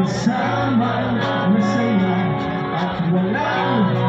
Kasama, masaya at walang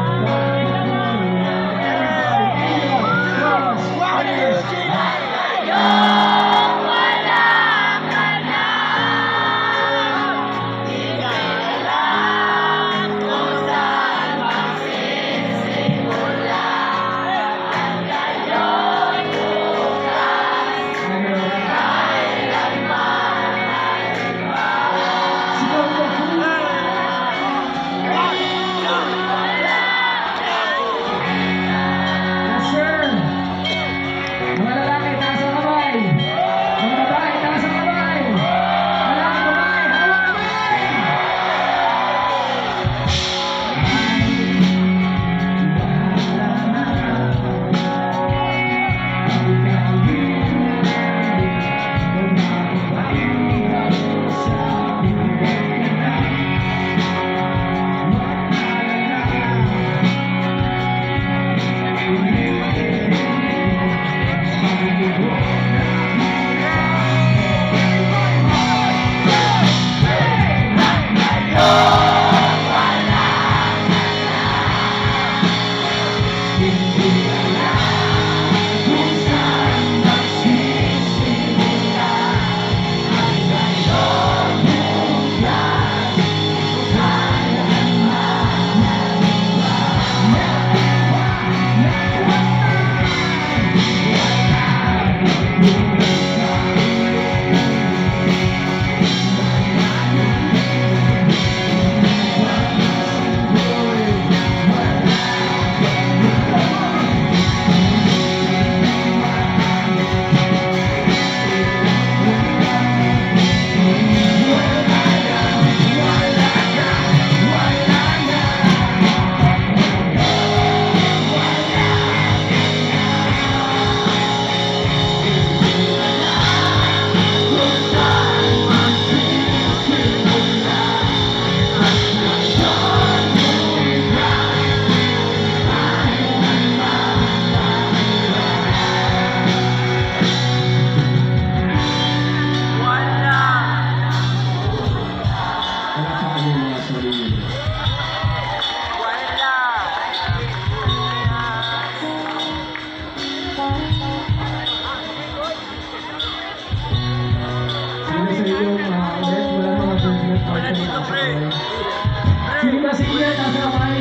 sino ba si Kuya? Nasa kamay.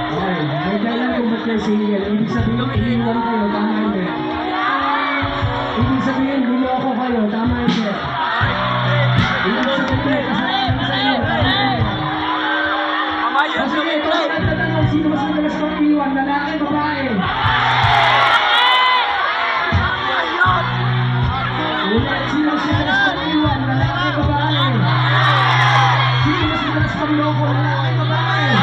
Okay, may dahilan kung ba't kayo single. Ibig sabihin, iniwan kayo, tama hindi. Ibig sabihin, niloko kayo, tama hindi. Ibig sabihin, kasalanan sa inyo, tama hindi. Kasi ito, ang tatanong, sino mas madalas kong iwan, lalaki, babae? Ulit, sino mas madalas kong iwan, lalaki, babae? Sino mas madalas kong loko, lalaki, babae?